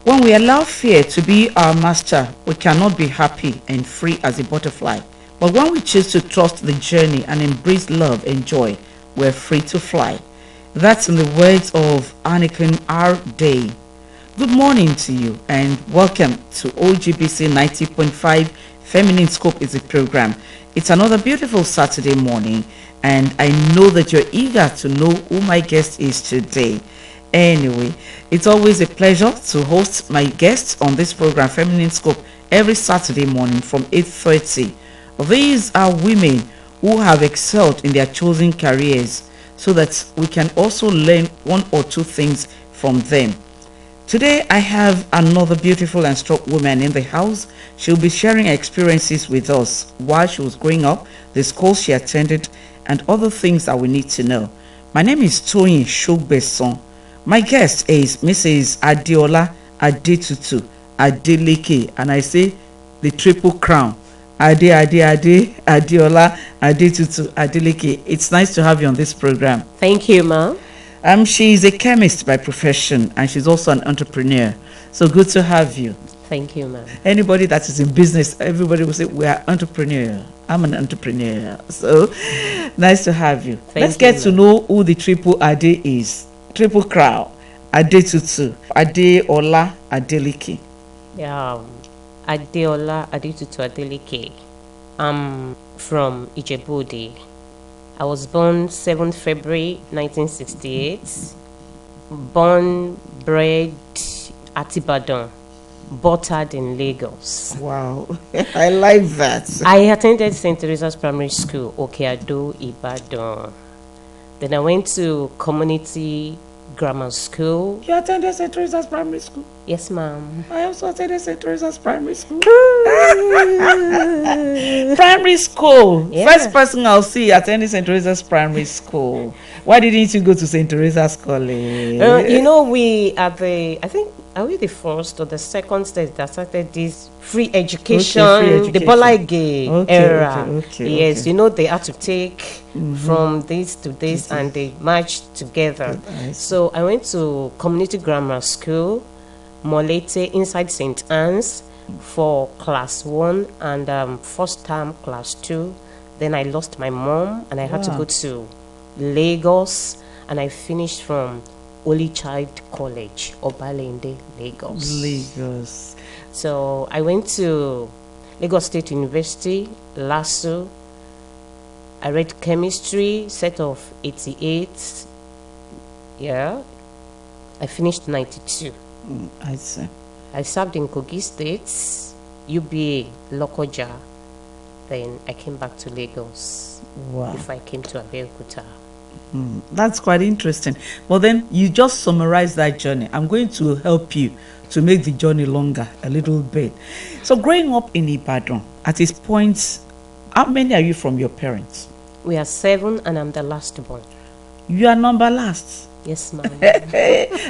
When we allow fear to be our master, we cannot be happy and free as a butterfly. But when we choose to trust the journey and embrace love and joy, we're free to fly. That's in the words of Anakin R. Day. Good morning to you and welcome to OGBC 90.5 Feminine Scope is a program. It's another beautiful Saturday morning and I know that you're eager to know who my guest is today. Anyway, it's always a pleasure to host my guests on this program, Feminine Scope, every Saturday morning from 8:30. These are women who have excelled in their chosen careers so that we can also learn one or two things from them. Today, I have another beautiful and strong woman in the house. She'll be sharing her experiences with us while she was growing up, the school she attended, and other things that we need to know. My name is Toyin Sogbesan. My guest is Mrs Adeola Adetutu Adeleke, and I say the triple crown. Adeola Adetutu Adeleke. It's nice to have you on this program. Thank you, ma'am. She is a chemist by profession, and she's also an entrepreneur. So good to have you. Thank you, ma'am. Anybody that is in business, everybody will say we are entrepreneur. I'm an entrepreneur. So nice to have you. Let's get to know who the triple Ade is. Triple crown, Adetutu, Adeola Adeleke. Yeah, Adeola Adetutu Adeleke. I'm from Ijebu-Ode. I was born 7th February 1968. Born, bred at Ibadan, buttered in Lagos. Wow, I like that. I attended St. Teresa's Primary School, Okeado, Ibadan. Then I went to community grammar school. You attended St. Teresa's Primary School? Yes, ma'am. I also attended St. Teresa's Primary School. Primary school. Yeah. First person I'll see attending St. Teresa's Primary School. Why didn't you go to St. Teresa's College? We are are we the first or the second state that started this free education, the Bolaige era? Yes, they had to take from this to this and they merged together. So I went to community grammar school, Molete, inside St. Anne's for class 1 and first term class 2. Then I lost my mom and I had to go to Lagos and I finished from Holy Child College, Obalende, Lagos. So I went to Lagos State University, LASU. I read chemistry, set of 88. Yeah. I finished 92. I see. I served in Kogi State, UBA, Lokoja. Then I came back to Lagos. Wow. Before I came to Abeokuta. That's quite interesting. But then you just summarized that journey. I'm going to help you to make the journey longer a little bit. So growing up in Ibadan, at this point, how many are you from your parents? We are 7 and I'm the last born. You are number last? Yes, ma'am.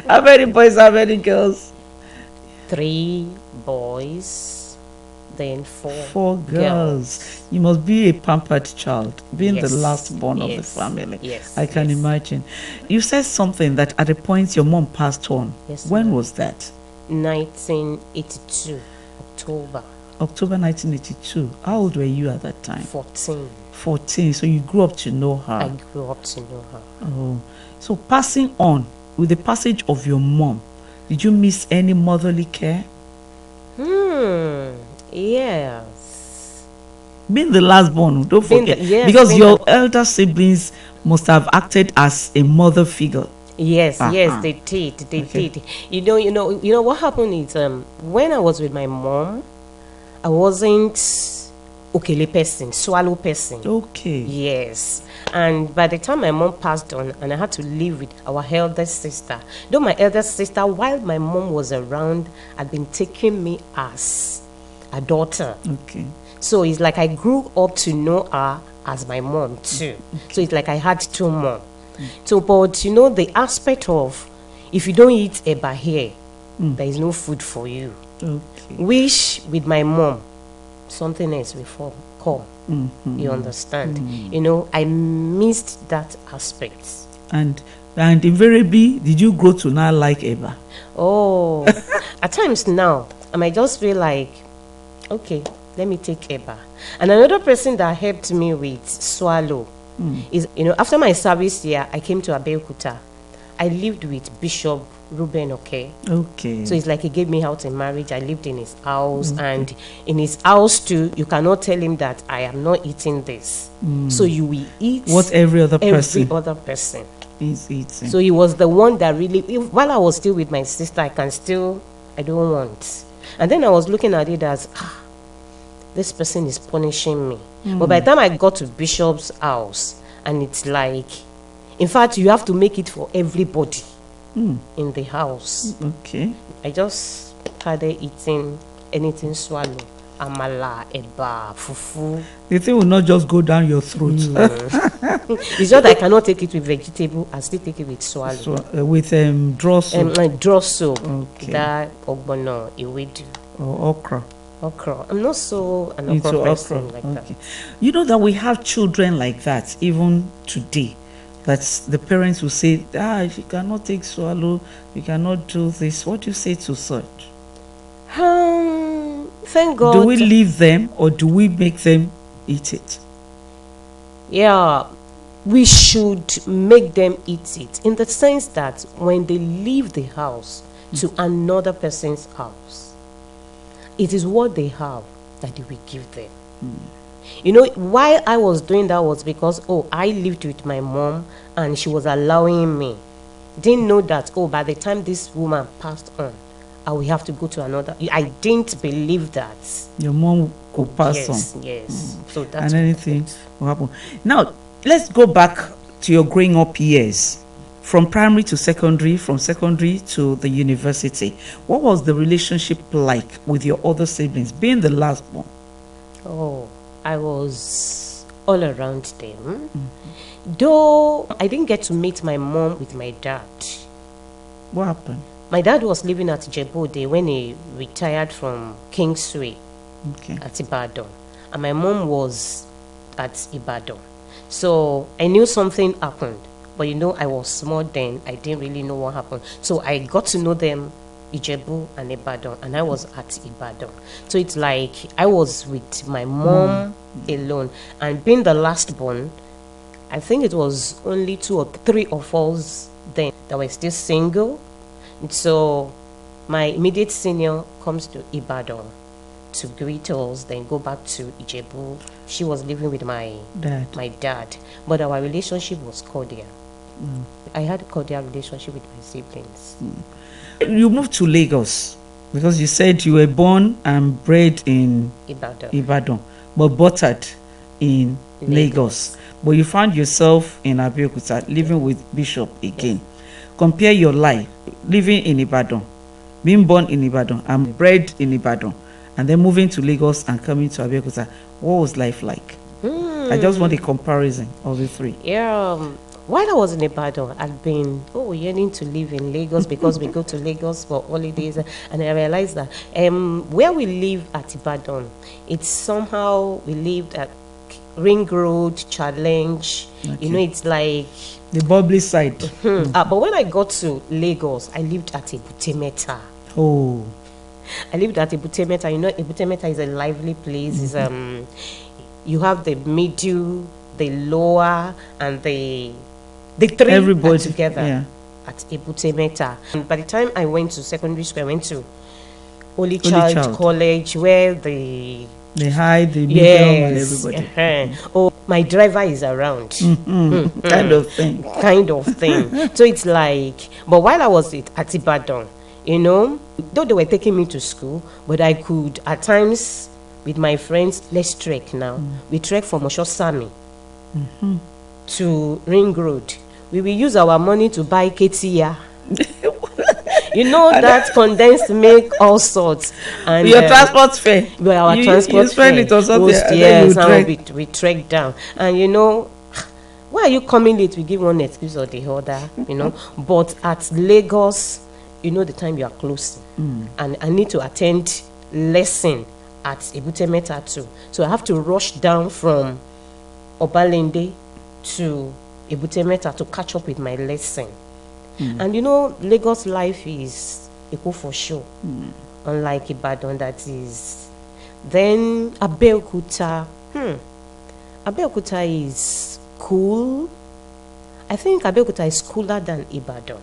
How many boys, how many girls? 3 boys, then 4 girls. You must be a pampered child, being the last born of the family. Yes, I can imagine. You said something that at a point your mom passed on. Yes, when was that? 1982, October. October 1982. How old were you at that time? 14. 14. So you grew up to know her. I grew up to know her. Oh, so passing on, with the passage of your mom, did you miss any motherly care? Yes. Being the last born, don't forget. Because your elder siblings must have acted as a mother figure. Yes, they did. They did. You know what happened is when I was with my mom, I wasn't swallow person. Okay. Yes. And by the time my mom passed on and I had to live with our eldest sister, though my eldest sister, while my mom was around, had been taking me as a daughter. Okay. So it's like I grew up to know her as my mom too. So it's like I had 2 moms. So, but the aspect of if you don't eat eba here, there is no food for you. Okay. Which with my mom, something else before come. You understand? I missed that aspect. And invariably, did you grow to now like eba? Oh, at times now, I might just feel like, okay, let me take Eba. And another person that helped me with swallow is, after my service here, I came to Abeokuta. I lived with Bishop Ruben, okay? So it's like he gave me out in marriage. I lived in his house, and in his house too, you cannot tell him that I am not eating this. So you will eat what every other person is eating. So he was the one that really, while I was still with my sister, I don't want. And then I was looking at it as, this person is punishing me. But by the time I got to Bishop's house, and it's like, in fact, you have to make it for everybody in the house. I just started eating anything swallow. Amala, eba, fufu. The thing will not just go down your throat. It's just I cannot take it with vegetable. I still take it with swallow. With draw soup. Draw soup. That ogbono, iwedu. Or okra. I'm not so an okra person like that. You know that we have children like that even today. That's the parents will say, if you cannot take swallow, you cannot do this. What do you say to such? Thank God. Do we leave them or do we make them eat it? Yeah, we should make them eat it, in the sense that when they leave the house to another person's house, it is what they have that we give them. Why I was doing that was because, I lived with my mom and she was allowing me. Didn't know that, by the time this woman passed on, I will have to go to another. I didn't believe that. Your mom could pass on. Yes. So that's and anything will happen. Now, let's go back to your growing up years. From primary to secondary, from secondary to the university. What was the relationship like with your other siblings, being the last one? I was all around them. Though I didn't get to meet my mom with my dad. What happened? My dad was living at Jebode when he retired from Kingsway at Ibadan. And my mom was at Ibadan. So I knew something happened. But I was small then. I didn't really know what happened. So I got to know them, Ijebu and Ibadan. And I was at Ibadan. So it's like I was with my mom alone. And being the last born, I think it was only 2 or 3 of us then that were still single. So my immediate senior comes to Ibadan to greet us, then go back to Ijebu. She was living with my dad. But our relationship was cordial. I had a cordial relationship with my siblings. You moved to Lagos because you said you were born and bred in Ibadan but buttered in Lagos. But you found yourself in Abeokuta living with Bishop again. Compare your life living in Ibadan, being born in Ibadan and bred in Ibadan, and then moving to Lagos and coming to Abeokuta. What was life like? I just want a comparison of the three. While I was in Ibadan, I'd been yearning to live in Lagos because we go to Lagos for holidays, and I realized that where we live at Ibadan, it's somehow we lived at Ring Road, Challenge. It's like the bubbly side. But when I got to Lagos, I lived at Ebutemeta. I lived at Ebutemeta. Ebutemeta is a lively place. You have the middle, the lower, and the three everybody together at Ebutemeta. And by the time I went to secondary school, I went to Holy Child College, where the high, the medium, and everybody. My driver is around. Kind of thing. So it's like, but while I was at Ibadan, though they were taking me to school, but I could at times with my friends, let's trek now. We trek from Oshosami to Ring Road. We will use our money to buy Ketia. That condensed milk, all sorts. And your transport fare. Well, our transport spend fare. It or something. Yes, and we trek down. And why are you coming late? We give one excuse or the other, But at Lagos, the time you are closing. And I need to attend lesson at Ebutemeta too. So I have to rush down from Obalende to Ebutemeta to catch up with my lesson. And Lagos life is Eko for sure. Unlike Ibadan, that is. Then Abeokuta. Abeokuta is cool. I think Abeokuta is cooler than Ibadan.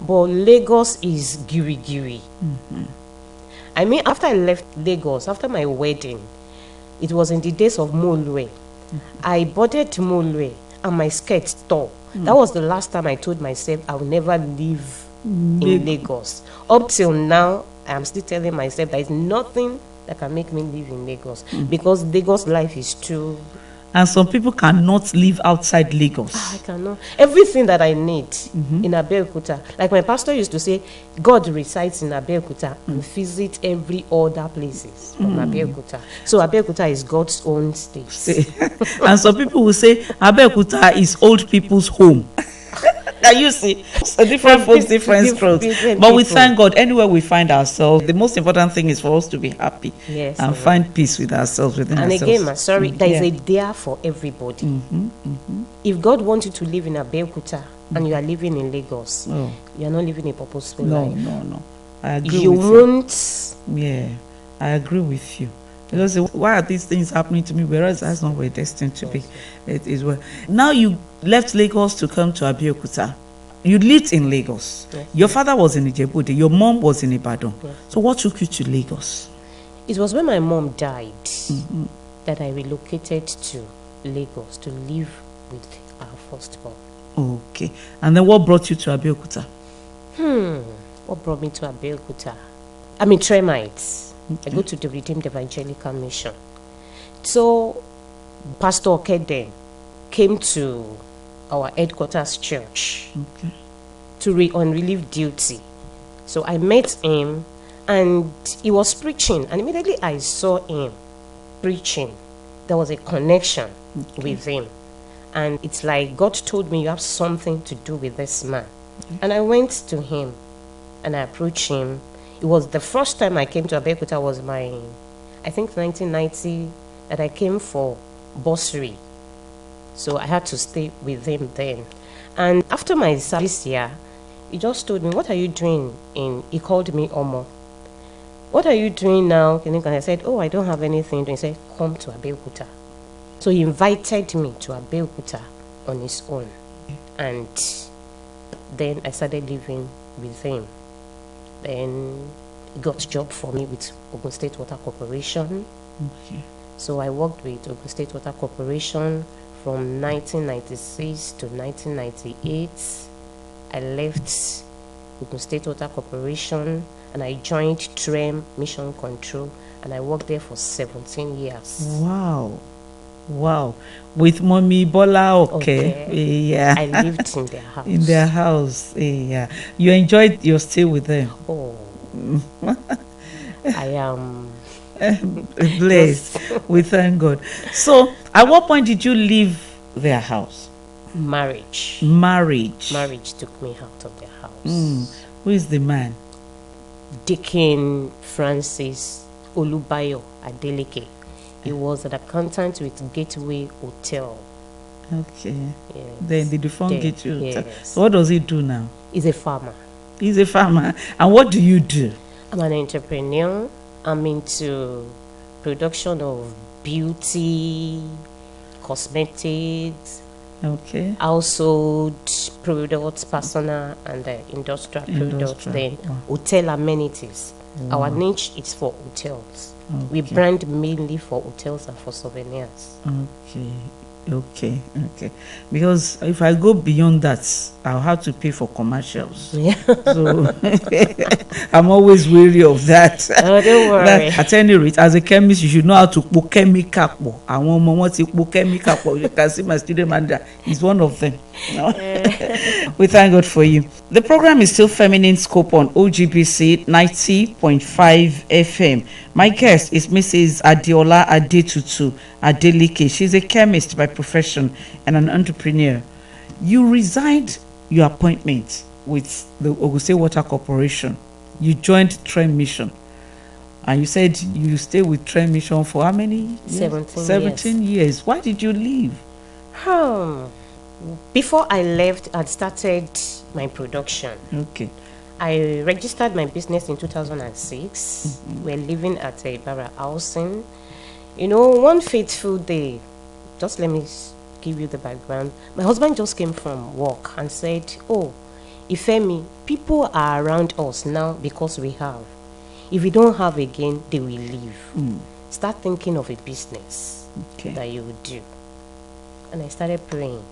But Lagos is giri-giri. I mean, after I left Lagos, after my wedding, it was in the days of Molwe. I boarded Molwe and my skirt tore. That was the last time I told myself I will never live in Lagos. Up till now, I'm still telling myself there is nothing that can make me live in Lagos because Lagos life is too. And some people cannot live outside Lagos. I cannot. Everything that I need in Abeokuta, like my pastor used to say, God resides in Abeokuta and visit every other places from Abeokuta. So Abeokuta is God's own state. And some people will say Abeokuta is old people's home. Now you see, so different folks, different strokes. But we thank God anywhere we find ourselves. The most important thing is for us to be happy and find peace with ourselves within ourselves. And again, there is a there for everybody. If God wants you to live in Abeokuta and you are living in Lagos, you are not living a purposeful life. No. I agree you with you. won't. Yeah, I agree with you. Because why are these things happening to me? Whereas that's not where we're destined to be. It is where. Now you left Lagos to come to Abeokuta. You lived in Lagos. Yes. Your father was in Ijebu-Ode. Your mom was in Ibadan. Yes. So what took you to Lagos? It was when my mom died that I relocated to Lagos to live with our firstborn. Okay. And then what brought you to Abeokuta? What brought me to Abeokuta? I'm a Tremite. I go to the Redeemed Evangelical Mission. So, Pastor Okeden came to our headquarters church on relief duty. So I met him and he was preaching, and immediately I saw him preaching. There was a connection with him. And it's like God told me you have something to do with this man. And I went to him and I approached him. It was the first time I came to Abeokuta was I think 1990, that I came for bursary. So I had to stay with him then. And after my service here, he just told me, what are you doing he called me Omo. What are you doing now? And I said, I don't have anything. He said, come to Abeokuta. So he invited me to Abeokuta on his own. And then I started living with him. Then he got a job for me with Ogun State Water Corporation. So I worked with Ogun State Water Corporation from 1996 to 1998. I left Ogun State Water Corporation and I joined TREM Mission Control, and I worked there for 17 years. Wow. With Mommy Bola, okay. Yeah. I lived in their house. In their house, yeah. You enjoyed your stay with them? I am blessed. We thank God. So, at what point did you leave their house? Marriage took me out of their house. Who is the man? Deacon Francis Olubayo Adeleke. He was an accountant with Gateway Hotel. Okay. Yes. Then the defunct Gateway Hotel. Yes. So what does he do now? He's a farmer. He's a farmer. And what do you do? I'm an entrepreneur. I'm into production of beauty, cosmetics, household products, personal and industrial products, then hotel amenities. Our niche is for hotels. We brand mainly for hotels and for souvenirs. Okay. Because if I go beyond that, I'll have to pay for commercials. Yeah. So I'm always wary of that. Oh, don't worry. At any rate, as a chemist, you should know how to put chemical. I want to put chemical. You can see my student manager. He's one of them. No? We thank God for you. The program is still Feminine Scope on OGBC 90.5 FM. My guest is Mrs Adeola Adetutu Adeleke. She's a chemist by profession and an entrepreneur. You resigned your appointment with the Ogun State Water Corporation. You joined TREM Mission. And you said you stayed with TREM Mission for how many years? 17 years. Why did you leave? Before I left, I'd started my production. Okay. I registered my business in 2006. We're living at a Barra housing. You know, one fateful day, just let me give you the background. My husband just came from work and said, "Oh, Ifemi, people are around us now because we have. If we don't have again, they will leave. Start thinking of a business that you would do." And I started praying.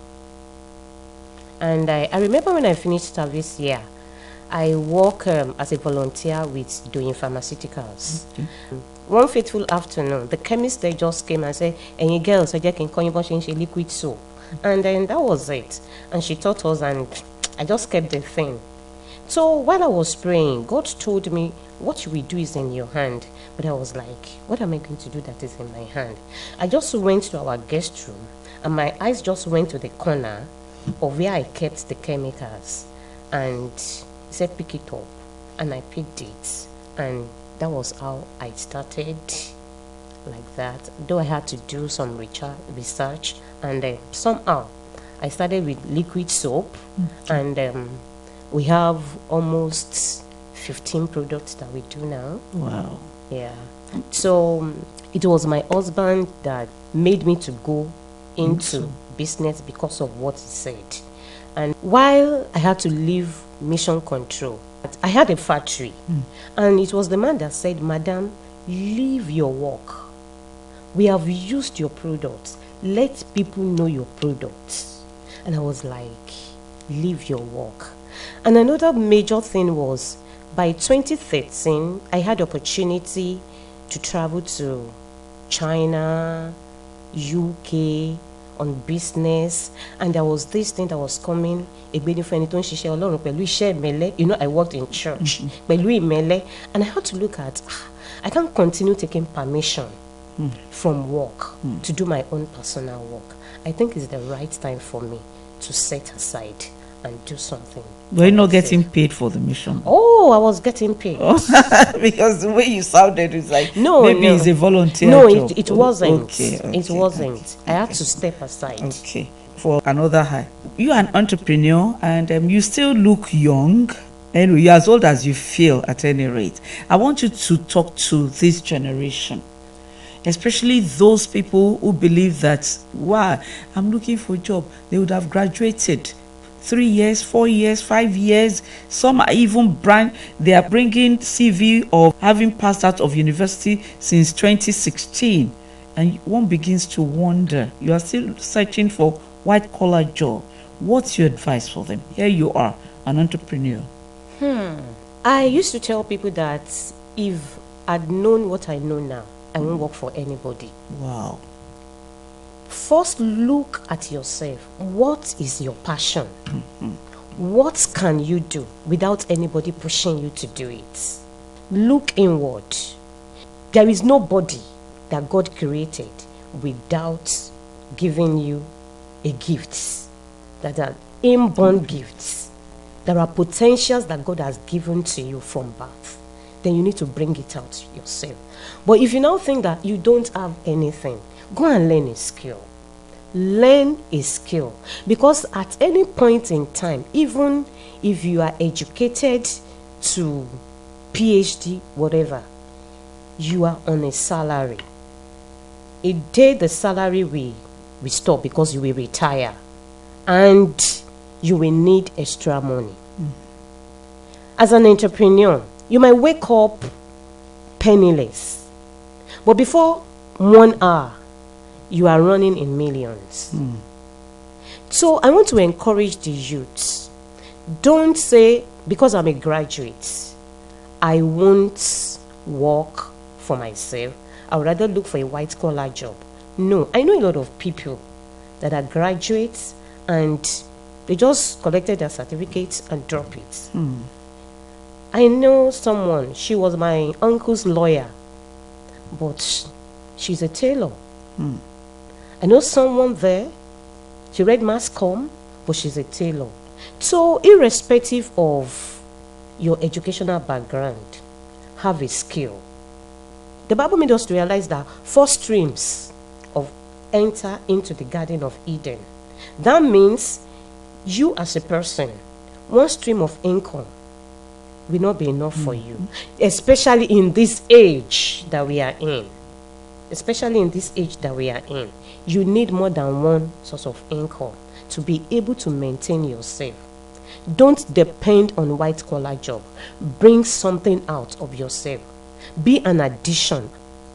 And I remember when I finished service here, I work as a volunteer with Toyin Pharmaceuticals. One fateful afternoon, the chemist there just came and said, "And you girls, I can call you liquid soap." And then that was it. And she taught us, and I just kept the thing. So while I was praying, God told me, "What you will do is in your hand." But I was like, what am I going to do that is in my hand? I just went to our guest room, and my eyes just went to the corner of where I kept the chemicals. And he said, "Pick it up." And I picked it. And that was how I started, like that. Though I had to do some research, and somehow I started with liquid soap, and we have almost 15 products that we do now. Wow. Yeah. So it was my husband that made me to go into business because of what he said. And while I had to leave Mission Control, I had a factory, and it was the man that said, "Madam, leave your work. We have used your products. Let people know your products." And I was like, leave your work. And another major thing was, by 2013, I had opportunity to travel to China, UK, on business, and there was this thing that was coming. You know, I worked in church, and I had to look at, I can't continue taking permission from work to do my own personal work. I think it's the right time for me to set aside and do something. Were you not getting paid for the mission? Oh, I was getting paid. Because the way you sounded is like, no, it's a volunteer job. No, it wasn't. Okay, it wasn't. I had to step aside. Okay. For another high. You're an entrepreneur, and you still look young. Anyway, you're as old as you feel at any rate. I want you to talk to this generation, especially those people who believe that, wow, I'm looking for a job. They would have graduated 3 years, 4 years, 5 years. Some are even they are bringing CV of having passed out of university since 2016. And one begins to wonder, you are still searching for white collar job. What's your advice for them? Here you are, an entrepreneur. I used to tell people that if I'd known what I know now, I won't work for anybody. Wow. First, look at yourself. What is your passion? What can you do without anybody pushing you to do it? Look inward. There is nobody that God created without giving you a gift. That are inborn gifts. There are potentials that God has given to you from birth. Then you need to bring it out yourself. But if you now think that you don't have anything, go and learn a skill. Learn a skill. Because at any point in time, even if you are educated to PhD, whatever, you are on a salary. A day the salary will stop because you will retire. And you will need extra money. As an entrepreneur, you might wake up penniless. But before 1 hour, you are running in millions. So I want to encourage the youths. Don't say, because I'm a graduate, I won't work for myself. I would rather look for a white collar job. No, I know a lot of people that are graduates and they just collected their certificates and drop it. I know someone, she was my uncle's lawyer, but she's a tailor. I know someone there, she read mass comm, but she's a tailor. So irrespective of your educational background, have a skill. The Bible made us realize that 4 streams of enter into the Garden of Eden. That means you as a person, 1 stream of income will not be enough for you, especially in this age that we are in. Especially in this age that we are in, you need more than one source of income to be able to maintain yourself. Don't depend on white collar job. Bring something out of yourself. Be an addition.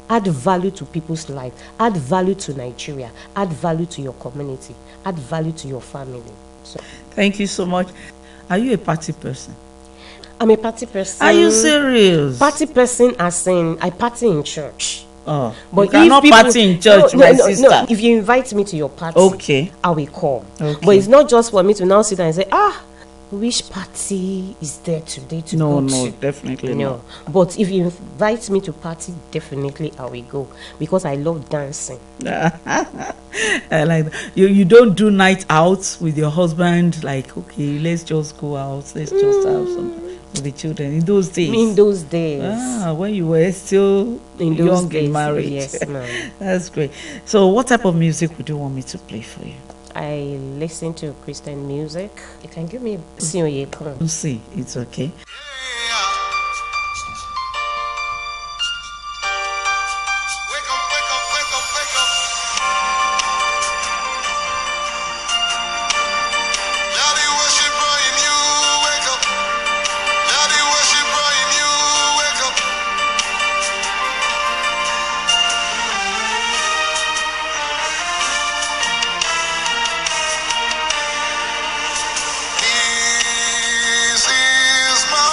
Add value to people's life. Add value to Nigeria. Add value to your community. Add value to your family. So, thank you so much. Are you a party person? I'm a party person. Are you serious? Party person as in I party in church. Oh, but you cannot party in church, my sister. No. If you invite me to your party, okay, I will come. Okay. But it's not just for me to now sit down and say, which party is there today to go to? No, definitely no. But if you invite me to party, definitely I will go because I love dancing. I like that. You don't do night out with your husband, like, okay, let's just go out, let's just have some with the children in those days. In those days. When you were still young and married. Yes, ma'am. That's great. So what type of music would you want me to play for you? I listen to Christian music. You can give me Sioyekon. See, it's okay. This is my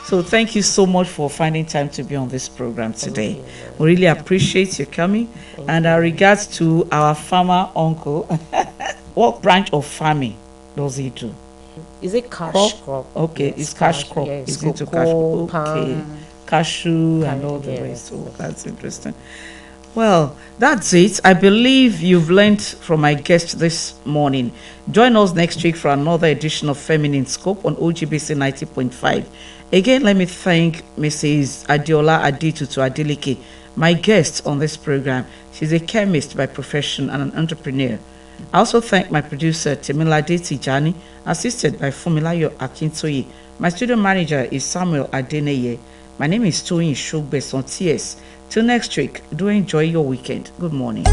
So thank you so much for finding time to be on this program today. We really appreciate you coming. And our regards to our farmer uncle. What branch of farming does he do? Is it cash crop? Okay, yes, it's cash crop. Yes, Is into cash crop? Okay, cashew and all the yes, rest. So that's interesting. Well, that's it. I believe you've learned from my guest this morning. Join us next week for another edition of Feminine Scope on OGBC 90.5. Again, let me thank Mrs Adeola Adetutu Adeleke, my guest on this program. She's a chemist by profession and an entrepreneur. I also thank my producer, Temilade Tijani, assisted by Fumilayo Akintoye. My studio manager is Samuel Adeneye. My name is Toyin Sogbesan, TS. Till next week, do enjoy your weekend. Good morning.